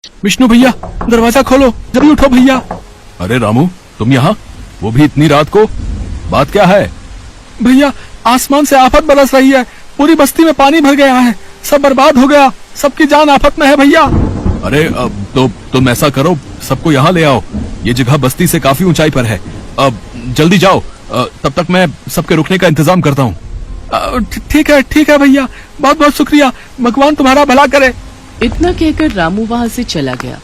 विष्णु भैया, दरवाजा खोलो, जल्दी उठो भैया। अरे रामू, तुम यहाँ, वो भी इतनी रात को? बात क्या है? भैया, आसमान से आफत बरस रही है, पूरी बस्ती में पानी भर गया है, सब बर्बाद हो गया, सबकी जान आफत में है भैया। अरे तो तुम ऐसा करो, सबको यहाँ ले आओ, ये जगह बस्ती से काफी ऊंचाई पर है। अब जल्दी जाओ, तब तक मैं सबके रुकने का इंतजाम करता हूँ। ठीक है भैया, बहुत बहुत शुक्रिया, भगवान तुम्हारा भला करे। इतना कहकर रामू वहाँ से चला गया।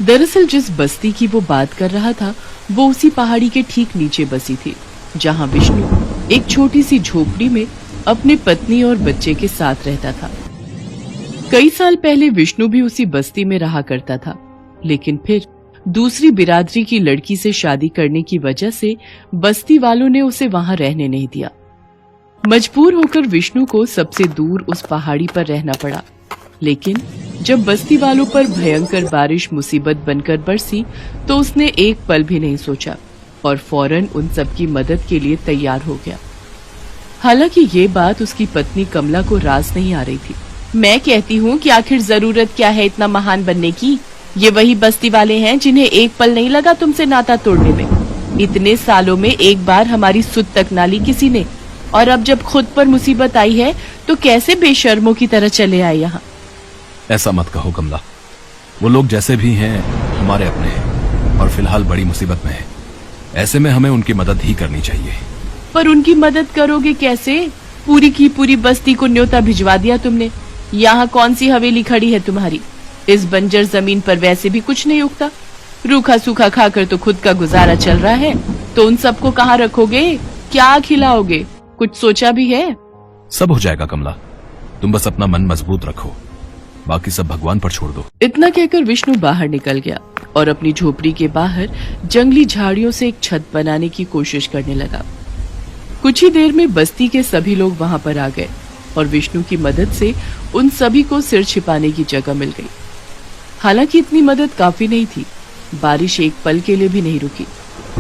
दरअसल जिस बस्ती की वो बात कर रहा था वो उसी पहाड़ी के ठीक नीचे बसी थी, जहाँ विष्णु एक छोटी सी झोपड़ी में अपने पत्नी और बच्चे के साथ रहता था। कई साल पहले विष्णु भी उसी बस्ती में रहा करता था, लेकिन फिर दूसरी बिरादरी की लड़की से शादी करने की वजह से बस्ती वालों ने उसे वहां रहने नहीं दिया। मजबूर होकर विष्णु को सबसे दूर उस पहाड़ी पर रहना पड़ा। लेकिन जब बस्ती वालों पर भयंकर बारिश मुसीबत बनकर बरसी तो उसने एक पल भी नहीं सोचा और फौरन उन सब की मदद के लिए तैयार हो गया। हालांकि ये बात उसकी पत्नी कमला को रास नहीं आ रही थी। मैं कहती हूँ कि आखिर जरूरत क्या है इतना महान बनने की? ये वही बस्ती वाले हैं जिन्हें एक पल नहीं लगा तुमसे नाता तोड़ने में। इतने सालों में एक बार हमारी सुध तक ना ली किसी ने, और अब जब खुद पर मुसीबत आई है तो कैसे बेशर्मों की तरह चले आए यहाँ। ऐसा मत कहो कमला, वो लोग जैसे भी हैं हमारे अपने हैं और फिलहाल बड़ी मुसीबत में हैं। ऐसे में हमें उनकी मदद ही करनी चाहिए। पर उनकी मदद करोगे कैसे? पूरी की पूरी बस्ती को न्योता भिजवा दिया तुमने। यहाँ कौन सी हवेली खड़ी है तुम्हारी? इस बंजर जमीन पर वैसे भी कुछ नहीं उगता। रूखा सूखा खाकर तो खुद का गुजारा चल रहा है, तो उन सबको कहाँ रखोगे? क्या खिलाओगे? कुछ सोचा भी है? सब हो जाएगा कमला, तुम बस अपना मन मजबूत रखो, बाकी सब भगवान पर छोड़ दो। इतना कहकर विष्णु बाहर निकल गया और अपनी झोपड़ी के बाहर जंगली झाड़ियों से एक छत बनाने की कोशिश करने लगा। कुछ ही देर में बस्ती के सभी लोग वहां पर आ गए और विष्णु की मदद से उन सभी को सिर छिपाने की जगह मिल गई। हालांकि इतनी मदद काफी नहीं थी, बारिश एक पल के लिए भी नहीं रुकी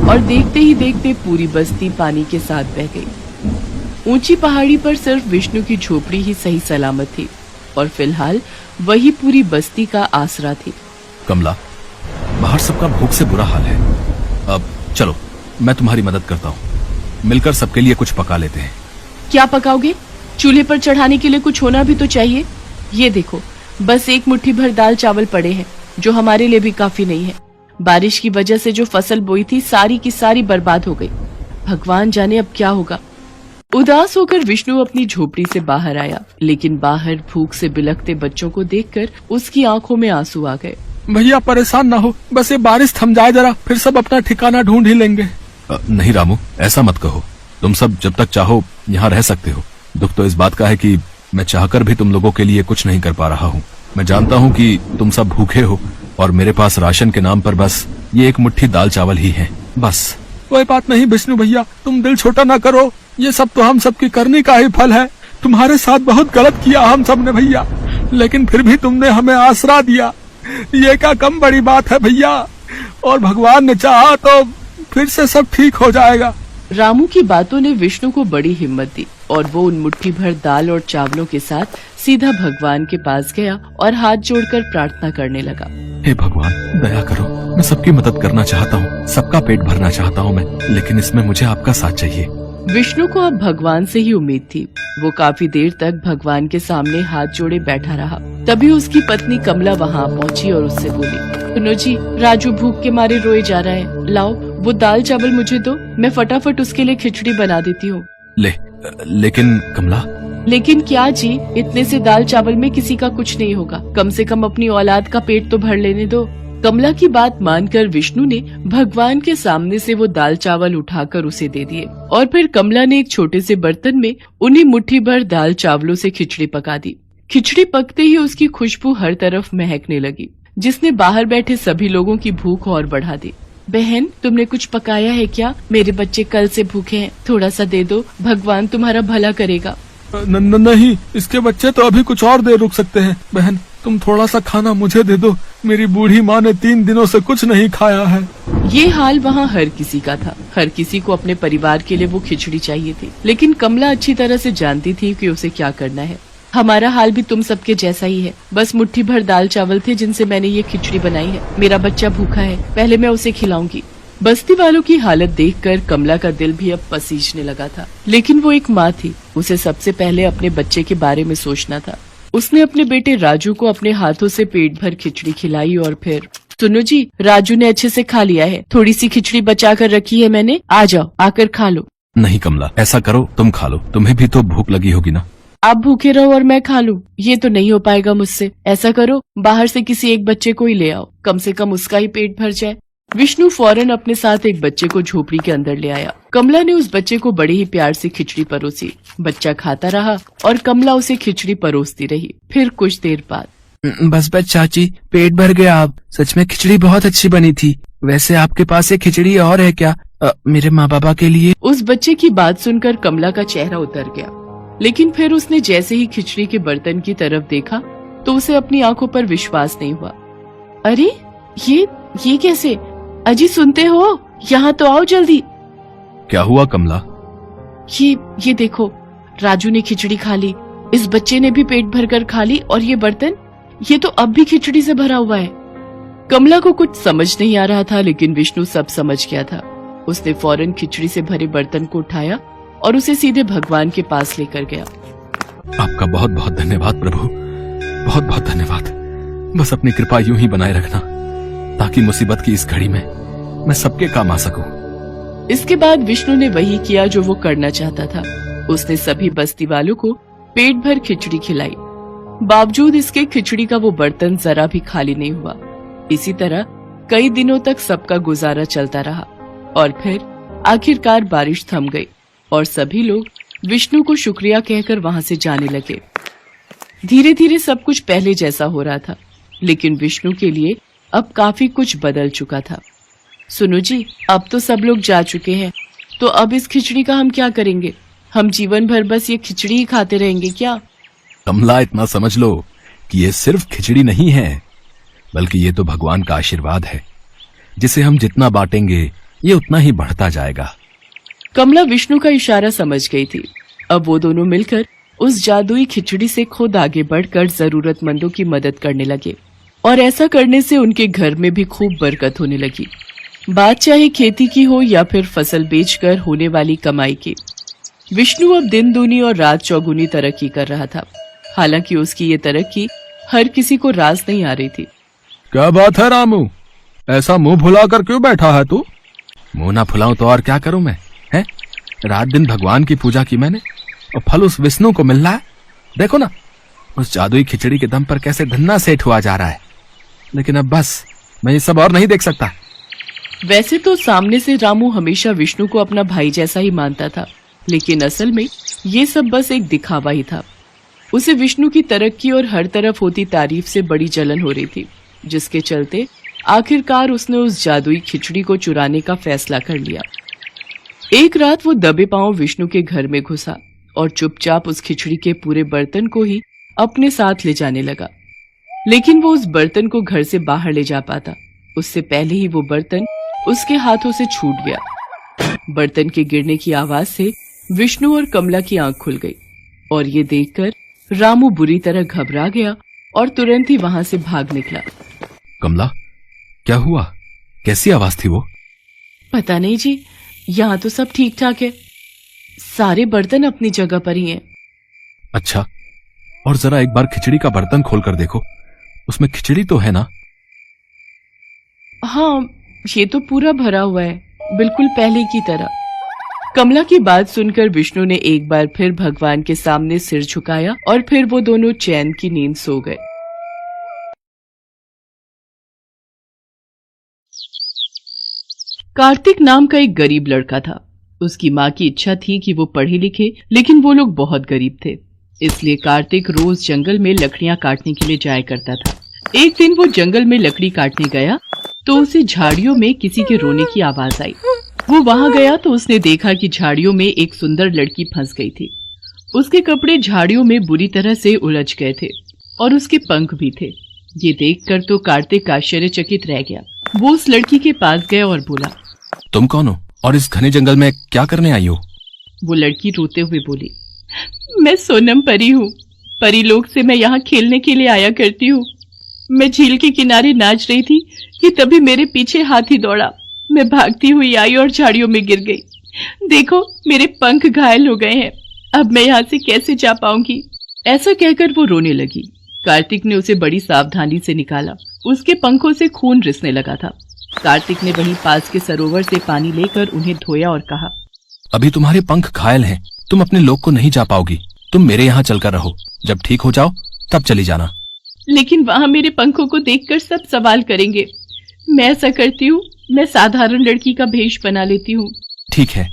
और देखते ही देखते पूरी बस्ती पानी के साथ बह गई। ऊंची पहाड़ी पर सिर्फ विष्णु की झोपड़ी ही सही सलामत थी और फिलहाल वही पूरी बस्ती का आसरा थी। कमला, बाहर सबका भूख से बुरा हाल है। अब चलो, मैं तुम्हारी मदद करता हूँ, मिलकर सबके लिए कुछ पका लेते हैं। क्या पकाओगे? चूल्हे पर चढ़ाने के लिए कुछ होना भी तो चाहिए। ये देखो, बस एक मुट्ठी भर दाल चावल पड़े हैं, जो हमारे लिए भी काफी नहीं है। बारिश की वजह से जो फसल बोई थी सारी की सारी बर्बाद हो गई। भगवान जाने अब क्या होगा। उदास होकर विष्णु अपनी झोपड़ी से बाहर आया, लेकिन बाहर भूख से बिलखते बच्चों को देखकर उसकी आंखों में आंसू आ गए। भैया परेशान ना हो, बस ये बारिश थम जाए जरा, फिर सब अपना ठिकाना ढूंढ ही लेंगे। नहीं रामू, ऐसा मत कहो, तुम सब जब तक चाहो यहाँ रह सकते हो। दुख तो इस बात का है कि मैं चाहकर भी तुम लोगों के लिए कुछ नहीं कर पा रहा हूँ। मैं जानता हूँ कि तुम सब भूखे हो और मेरे पास राशन के नाम पर बस ये एक मुट्ठी दाल चावल ही है, बस। कोई बात नहीं विष्णु भैया, तुम दिल छोटा ना करो, ये सब तो हम सबकी करनी का ही फल है। तुम्हारे साथ बहुत गलत किया हम सब ने भैया, लेकिन फिर भी तुमने हमें आसरा दिया, ये क्या कम बड़ी बात है भैया। और भगवान ने चाहा तो फिर से सब ठीक हो जाएगा। रामू की बातों ने विष्णु को बड़ी हिम्मत दी और वो उन मुट्ठी भर दाल और चावलों के साथ सीधा भगवान के पास गया और हाथ जोड़कर प्रार्थना करने लगा। हे भगवान, दया करो, मैं सबकी मदद करना चाहता हूँ, सबका पेट भरना चाहता हूँ मैं, लेकिन इसमें मुझे आपका साथ चाहिए। विष्णु को अब भगवान से ही उम्मीद थी। वो काफी देर तक भगवान के सामने हाथ जोड़े बैठा रहा। तभी उसकी पत्नी कमला वहाँ पहुँची और उससे बोली, सुनो जी, राजू भूख के मारे रोए जा रहा है, लाओ वो दाल चावल मुझे दो, मैं फटाफट उसके लिए खिचड़ी बना देती हूँ। लेकिन कमला। लेकिन क्या जी, इतने से दाल चावल में किसी का कुछ नहीं होगा, कम से कम अपनी औलाद का पेट तो भर लेने दो। कमला की बात मानकर विष्णु ने भगवान के सामने से वो दाल चावल उठाकर उसे दे दिए और फिर कमला ने एक छोटे से बर्तन में उन्हीं मुट्ठी भर दाल चावलों से खिचड़ी पका दी। खिचड़ी पकते ही उसकी खुशबू हर तरफ महकने लगी, जिसने बाहर बैठे सभी लोगों की भूख और बढ़ा दी। बहन, तुमने कुछ पकाया है क्या? मेरे बच्चे कल से भूखे हैं, थोड़ा सा दे दो, भगवान तुम्हारा भला करेगा। नहीं, इसके बच्चे तो अभी कुछ और देर रुक सकते हैं। बहन, तुम थोड़ा सा खाना मुझे दे दो, मेरी बूढ़ी माँ ने 3 दिनों से कुछ नहीं खाया है। ये हाल वहाँ हर किसी का था। हर किसी को अपने परिवार के लिए वो खिचड़ी चाहिए थी, लेकिन कमला अच्छी तरह से जानती थी कि उसे क्या करना है। हमारा हाल भी तुम सबके जैसा ही है। बस मुट्ठी भर दाल चावल थे जिनसे मैंने ये खिचड़ी बनाई है। मेरा बच्चा भूखा है, पहले मैं उसे खिलाऊंगी। बस्ती वालों की हालत देखकर कमला का दिल भी अब पसीजने लगा था, लेकिन वो एक माँ थी, उसे सबसे पहले अपने बच्चे के बारे में सोचना था। उसने अपने बेटे राजू को अपने हाथों से पेट भर खिचड़ी खिलाई और फिर, सुनो जी, राजू ने अच्छे से खा लिया है, थोड़ी सी खिचड़ी बचा कर रखी है मैंने, आ जाओ आकर खा लो। नहीं कमला, ऐसा करो, तुम खा लो, तुम्हें भी तो भूख लगी होगी ना। आप भूखे रहो और मैं खा लूं, ये तो नहीं हो पाएगा मुझसे। ऐसा करो, बाहर से किसी एक बच्चे को ही ले आओ, कम से कम उसका ही पेट भर जाए। विष्णु फौरन अपने साथ एक बच्चे को झोपड़ी के अंदर ले आया। कमला ने उस बच्चे को बड़े ही प्यार से खिचड़ी परोसी। बच्चा खाता रहा और कमला उसे खिचड़ी परोसती रही। फिर कुछ देर बाद, बस चाची, पेट भर गया। आप सच में खिचड़ी बहुत अच्छी बनी थी। वैसे आपके पास एक खिचड़ी और है क्या, मेरे माँ बाबा के लिए? उस बच्चे की बात सुनकर कमला का चेहरा उतर गया, लेकिन फिर उसने जैसे ही खिचड़ी के बर्तन की तरफ देखा तो उसे अपनी आंखों पर विश्वास नहीं हुआ। अरे ये कैसे? अजी सुनते हो, यहाँ तो आओ जल्दी। क्या हुआ कमला? ये देखो, राजू ने खिचड़ी खा ली, इस बच्चे ने भी पेट भरकर खा ली, और ये बर्तन, ये तो अब भी खिचड़ी से भरा हुआ है। कमला को कुछ समझ नहीं आ रहा था, लेकिन विष्णु सब समझ गया था। उसने फौरन खिचड़ी से भरे बर्तन को उठाया और उसे सीधे भगवान के पास लेकर गया। आपका बहुत बहुत धन्यवाद प्रभु, बहुत बहुत धन्यवाद। बस अपनी कृपा यूं ही बनाए रखना, ताकि मुसीबत की इस घड़ी में मैं सबके काम आ सकूं। इसके बाद विष्णु ने वही किया जो वो करना चाहता था। उसने सभी बस्ती वालों को पेट भर खिचड़ी खिलाई। बावजूद इसके खिचड़ी का वो बर्तन जरा भी खाली नहीं हुआ। इसी तरह कई दिनों तक सबका गुजारा चलता रहा और फिर आखिरकार बारिश थम गई और सभी लोग विष्णु को शुक्रिया कहकर वहां से जाने लगे। धीरे धीरे सब कुछ पहले जैसा हो रहा था, लेकिन विष्णु के लिए अब काफी कुछ बदल चुका था। सुनो जी, अब तो सब लोग जा चुके हैं, तो अब इस खिचड़ी का हम क्या करेंगे? हम जीवन भर बस ये खिचड़ी ही खाते रहेंगे क्या? कमला, इतना समझ लो कि ये सिर्फ खिचड़ी नहीं है, बल्कि ये तो भगवान का आशीर्वाद है, जिसे हम जितना बांटेंगे ये उतना ही बढ़ता जाएगा। कमला विष्णु का इशारा समझ गई थी। अब वो दोनों मिलकर उस जादुई खिचड़ी से खुद आगे बढ़कर जरूरतमंदों की मदद करने लगे, और ऐसा करने से उनके घर में भी खूब बरकत होने लगी। बात चाहे खेती की हो या फिर फसल बेचकर होने वाली कमाई की। विष्णु अब दिन दूनी और रात चौगुनी तरक्की कर रहा था। हालांकि उसकी ये तरक्की हर किसी को रास नहीं आ रही थी। क्या बात है रामू, ऐसा मुंह फुलाकर क्यों बैठा है तू? मुंह ना फुलाऊं तो और क्या करूं मैं, हैं? रात दिन भगवान की पूजा की मैंने, और फल उस विष्णु को मिल रहा है। देखो ना, उस जादुई खिचड़ी के दम पर कैसे धन्ना सेठ हुआ जा रहा है। लेकिन अब बस, मैं ये सब और नहीं देख सकता। वैसे तो सामने से रामू हमेशा विष्णु को अपना भाई जैसा ही मानता था, लेकिन असल में ये सब बस एक दिखावा ही था। उसे विष्णु की तरक्की और हर तरफ होती तारीफ से बड़ी जलन हो रही थी, जिसके चलते आखिरकार उसने उस जादुई खिचड़ी को चुराने का फैसला कर लिया। एक रात वो दबे पांव विष्णु के घर में घुसा और चुपचाप उस खिचड़ी के पूरे बर्तन को ही अपने साथ ले जाने लगा। लेकिन वो उस बर्तन को घर से बाहर ले जा पाता, उससे पहले ही वो बर्तन उसके हाथों से छूट गया। बर्तन के गिरने की आवाज से विष्णु और कमला की आंख खुल गई, और ये देखकर रामू बुरी तरह घबरा गया और तुरंत ही वहां से भाग निकला। कमला, क्या हुआ? कैसी आवाज थी वो? पता नहीं जी, यहाँ तो सब ठीक ठाक है, सारे बर्तन अपनी जगह पर ही हैं। अच्छा, और जरा एक बार खिचड़ी का बर्तन खोल कर देखो, उसमें खिचड़ी तो है ना? हाँ, ये तो पूरा भरा हुआ है, बिल्कुल पहले की तरह। कमला की बात सुनकर विष्णु ने एक बार फिर भगवान के सामने सिर झुकाया और फिर वो दोनों चैन की नींद सो गए। कार्तिक नाम का एक गरीब लड़का था। उसकी माँ की इच्छा थी कि वो पढ़े लिखे, लेकिन वो लोग बहुत गरीब थे, इसलिए कार्तिक रोज जंगल में लकड़ियां काटने के लिए जाया करता था। एक दिन वो जंगल में लकड़ी काटने गया तो उसे झाड़ियों में किसी के रोने की आवाज आई। वो वहां गया तो उसने देखा कि झाड़ियों में एक सुंदर लड़की फंस गई थी। उसके कपड़े झाड़ियों में बुरी तरह से उलझ गए थे और उसके पंख भी थे। ये देखकर तो कार्तिक आश्चर्यचकित रह गया। वो उस लड़की के पास गया और बोला, तुम कौन हो और इस घने जंगल में क्या करने आई हो? वो लड़की रोते हुए बोली, मैं सोनम परी हूँ, परी लोग से मैं यहाँ खेलने के लिए आया करती हूँ। मैं झील के किनारे नाच रही थी कि तभी मेरे पीछे हाथी दौड़ा। मैं भागती हुई आई और झाड़ियों में गिर गई। देखो मेरे पंख घायल हो गए हैं, अब मैं यहाँ से कैसे जा पाऊंगी। ऐसा कहकर वो रोने लगी। कार्तिक ने उसे बड़ी सावधानी से निकाला। उसके पंखों से खून रिसने लगा था। कार्तिक ने वहीं पास के सरोवर से पानी लेकर उन्हें धोया और कहा, अभी तुम्हारे पंख घायल हैं, तुम अपने लोग को नहीं जा पाओगी। तुम मेरे यहाँ चलकर रहो, जब ठीक हो जाओ तब चली जाना। लेकिन वहां मेरे पंखों को देखकर सब सवाल करेंगे। मैं ऐसा करती हूँ, मैं साधारण लड़की का भेष बना लेती हूँ। ठीक है।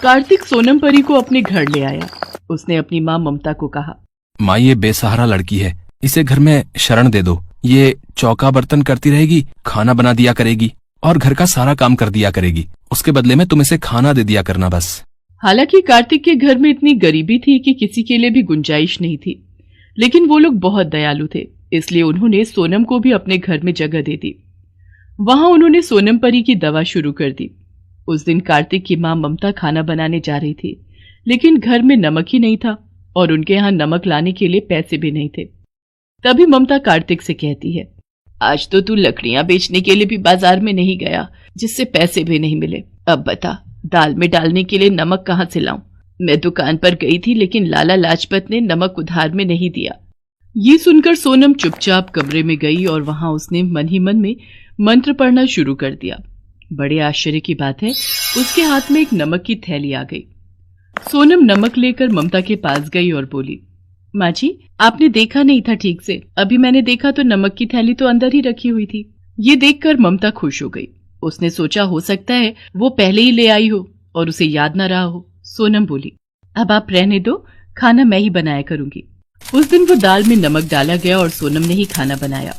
कार्तिक सोनम परी को अपने घर ले आया। उसने अपनी माँ ममता को कहा, माँ ये बेसहारा लड़की है, इसे घर में शरण दे दो। ये चौका बर्तन करती रहेगी, खाना बना दिया करेगी और घर का सारा काम कर दिया करेगी। उसके बदले में तुम इसे खाना दे दिया करना बस। हालांकि कार्तिक के घर में इतनी गरीबी थी कि किसी के लिए भी गुंजाइश नहीं थी, लेकिन वो लोग बहुत दयालु थे, इसलिए उन्होंने सोनम को भी अपने घर में जगह दे दी। वहां उन्होंने सोनम परी की दवा शुरू कर दी। उस दिन कार्तिक की माँ ममता खाना बनाने जा रही थी, लेकिन घर में नमक ही नहीं था और उनके यहाँ नमक लाने के लिए पैसे भी नहीं थे। तभी ममता कार्तिक से कहती है, आज तो तू लकड़ियां बेचने के लिए भी बाजार में नहीं गया, जिससे पैसे भी नहीं मिले। अब बता, दाल में डालने के लिए नमक कहाँ से लाऊं? मैं दुकान पर गई थी, लेकिन लाला लाजपत ने नमक उधार में नहीं दिया। ये सुनकर सोनम चुपचाप कमरे में गई और वहां उसने मन ही मन में मंत्र पढ़ना शुरू कर दिया। बड़े आश्चर्य की बात है, उसके हाथ में एक नमक की थैली आ गई। सोनम नमक लेकर ममता के पास गई और बोली, माँ जी, आपने देखा नहीं था ठीक से। अभी मैंने देखा तो नमक की थैली तो अंदर ही रखी हुई थी। ये देखकर ममता खुश हो गई। उसने सोचा हो सकता है वो पहले ही ले आई हो और उसे याद न रहा हो। सोनम बोली, अब आप रहने दो, खाना मैं ही बनाया करूंगी। उस दिन वो दाल में नमक डाला गया और सोनम ने ही खाना बनाया।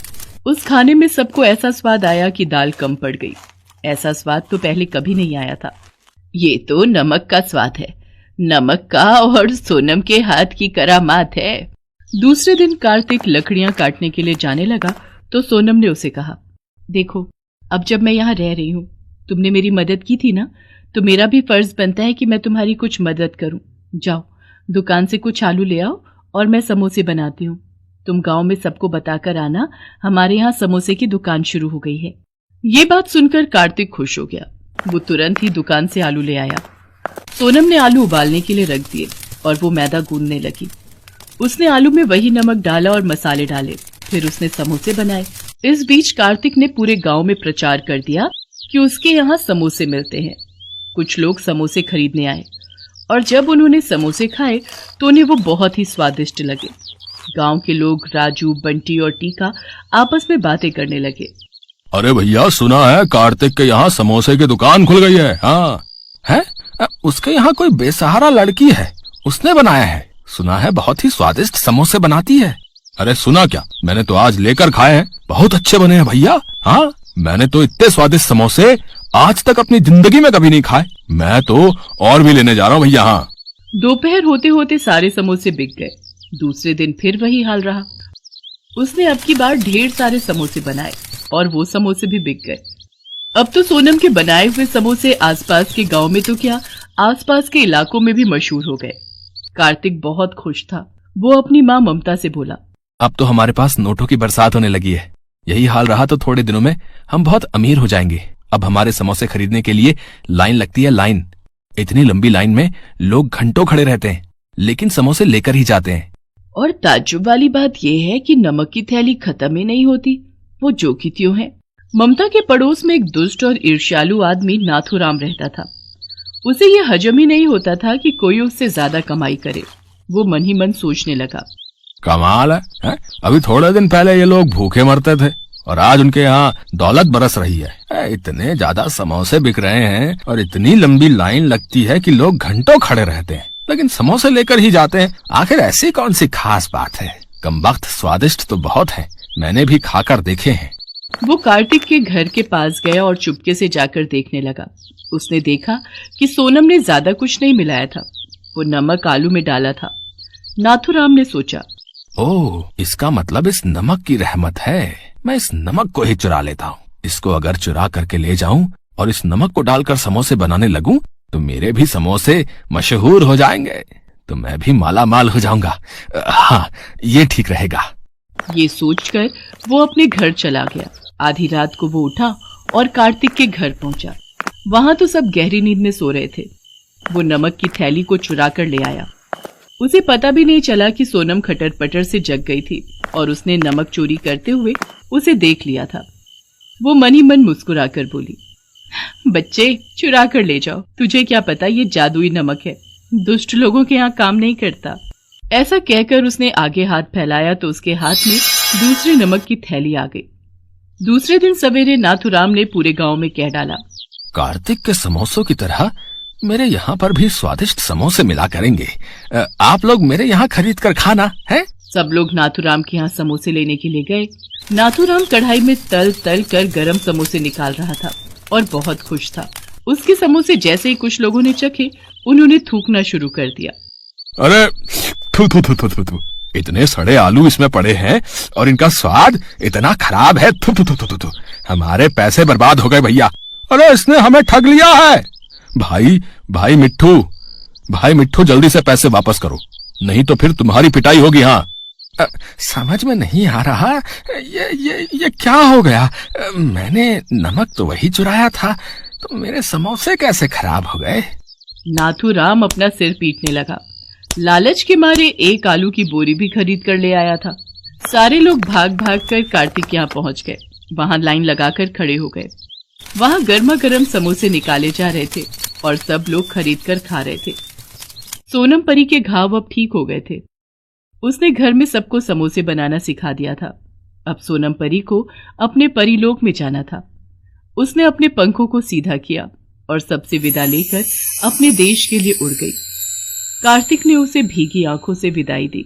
उस खाने में सबको ऐसा स्वाद आया कि दाल कम पड़ गई। ऐसा स्वाद तो पहले कभी नहीं आया था। ये तो नमक का स्वाद है, नमक का और सोनम के हाथ की करामात है। दूसरे दिन कार्तिक लकड़ियां काटने के लिए जाने लगा तो सोनम ने उसे कहा, देखो, अब जब मैं यहाँ रह रही हूँ, तुमने मेरी मदद की थी ना, तो मेरा भी फर्ज बनता है कि मैं तुम्हारी कुछ मदद करूं। जाओ, दुकान से कुछ आलू ले आओ और मैं समोसे बनाती हूँ। तुम गांव में सबको बताकर आना, हमारे यहाँ समोसे की दुकान शुरू हो गई है। ये बात सुनकर कार्तिक खुश हो गया। वो तुरंत ही दुकान से आलू ले आया। सोनम ने आलू उबालने के लिए रख दिए और वो मैदा गूंदने लगी। उसने आलू में वही नमक डाला और मसाले डाले, फिर उसने समोसे बनाए। इस बीच कार्तिक ने पूरे गांव में प्रचार कर दिया कि उसके यहाँ समोसे मिलते हैं। कुछ लोग समोसे खरीदने आए और जब उन्होंने समोसे खाए तो उन्हें वो बहुत ही स्वादिष्ट लगे। गांव के लोग राजू, बंटी और टीका आपस में बातें करने लगे। अरे भैया, सुना है कार्तिक के यहाँ समोसे की दुकान खुल गई है। हाँ है, उसके यहाँ कोई बेसहारा लड़की है, उसने बनाया है। सुना है बहुत ही स्वादिष्ट समोसे बनाती है। अरे सुना क्या, मैंने तो आज लेकर खाए हैं, बहुत अच्छे बने हैं भैया। हाँ, मैंने तो इतने स्वादिष्ट समोसे आज तक अपनी जिंदगी में कभी नहीं खाए। मैं तो और भी लेने जा रहा हूँ भैया। हाँ। दोपहर होते होते सारे समोसे बिक गए। दूसरे दिन फिर वही हाल रहा। उसने अब की बार ढेर सारे समोसे बनाए और वो समोसे भी बिक गए। अब तो सोनम के बनाए हुए समोसे आसपास के गांव में तो क्या, आसपास के इलाकों में भी मशहूर हो गए। कार्तिक बहुत खुश था। वो अपनी माँ ममता से बोला, अब तो हमारे पास नोटों की बरसात होने लगी है। यही हाल रहा तो थोड़े दिनों में हम बहुत अमीर हो जाएंगे। अब हमारे समोसे खरीदने के लिए लाइन लगती है, लाइन। इतनी लंबी लाइन में लोग घंटों खड़े रहते हैं, लेकिन समोसे लेकर ही जाते हैं। और ताज्जुब वाली बात यह है कि नमक की थैली खत्म ही नहीं होती, वो जो की त्यों है। ममता के पड़ोस में एक दुष्ट और ईर्ष्यालु आदमी नाथूराम रहता था। उसे यह हजम ही नहीं होता था कि कोई उससे ज्यादा कमाई करे। वो मन ही मन सोचने लगा, कमाल है? अभी थोड़े दिन पहले ये लोग भूखे मरते थे और आज उनके यहाँ दौलत बरस रही है। इतने ज्यादा समोसे बिक रहे हैं और इतनी लंबी लाइन लगती है कि लोग घंटों खड़े रहते हैं, लेकिन समोसे लेकर ही जाते हैं। आखिर ऐसी कौन सी खास बात है? कमबख्त स्वादिष्ट तो बहुत है, मैंने भी खाकर देखे हैं। वो कार्तिक के घर के पास गया और चुपके से जाकर देखने लगा। उसने देखा कि सोनम ने ज्यादा कुछ नहीं मिलाया था, वो नमक आलू में डाला था। नाथूराम ने सोचा, ओह, इसका मतलब इस नमक की रहमत है। मैं इस नमक को ही चुरा लेता हूँ। इसको अगर चुरा करके ले जाऊं और इस नमक को डालकर समोसे बनाने लगूं तो मेरे भी समोसे मशहूर हो जाएंगे। तो मैं भी माला माल हो जाऊंगा। हाँ, ये ठीक रहेगा। ये सोचकर वो अपने घर चला गया। आधी रात को वो उठा और कार्तिक के घर पहुंचा। वहां तो सब गहरी नींद में सो रहे थे। वो नमक की थैली को चुरा कर ले आया। उसे पता भी नहीं चला कि सोनम खटर पटर से जग गई थी और उसने नमक चोरी करते हुए उसे देख लिया था। वो मन ही मन मुस्कुरा कर बोली, बच्चे चुरा कर ले जाओ, तुझे क्या पता ये जादुई नमक है, दुष्ट लोगों के यहाँ काम नहीं करता। ऐसा कहकर उसने आगे हाथ फैलाया तो उसके हाथ में दूसरी नमक की थैली आ गई। दूसरे दिन सवेरे नाथूराम ने पूरे गांव में कह डाला, कार्तिक के समोसों की तरह मेरे यहाँ पर भी स्वादिष्ट समोसे मिला करेंगे। आप लोग मेरे यहाँ खरीद कर खाना है। सब लोग नाथूराम के यहाँ समोसे लेने के लिए गए। नाथूराम कढ़ाई में तल तल कर गरम समोसे निकाल रहा था और बहुत खुश था। उसके समोसे जैसे ही कुछ लोगों ने चखे, उन्होंने थूकना शुरू कर दिया। अरे थू थू थू थू थू थू, इतने सड़े आलू इसमें पड़े हैं और इनका स्वाद इतना खराब है। थू थू थू थू थू, हमारे पैसे बर्बाद हो गए भैया। अरे इसने हमें ठग लिया है। भाई मिट्ठू जल्दी से पैसे वापस करो, नहीं तो फिर तुम्हारी पिटाई होगी। हाँ, समझ में नहीं आ रहा ये क्या हो गया। मैंने नमक तो वही चुराया था, तो मेरे समोसे कैसे खराब हो गए। नाथूराम अपना सिर पीटने लगा। लालच के मारे एक आलू की बोरी भी खरीद कर ले आया था। सारे लोग भाग भाग कर कार्तिक के यहाँ पहुंच गए। वहां लाइन लगाकर खड़े हो गए। वहां गर्मा गर्म समोसे निकाले जा रहे थे और सब लोग खरीद कर खा रहे थे। सोनम परी के घाव अब ठीक हो गए थे। उसने घर में सबको समोसे बनाना सिखा दिया था। अब सोनम परी को अपने परीलोक में जाना था। उसने अपने पंखों को सीधा किया और सबसे विदा लेकर अपने देश के लिए उड़ गई। कार्तिक ने उसे भीगी आंखों से विदाई दी।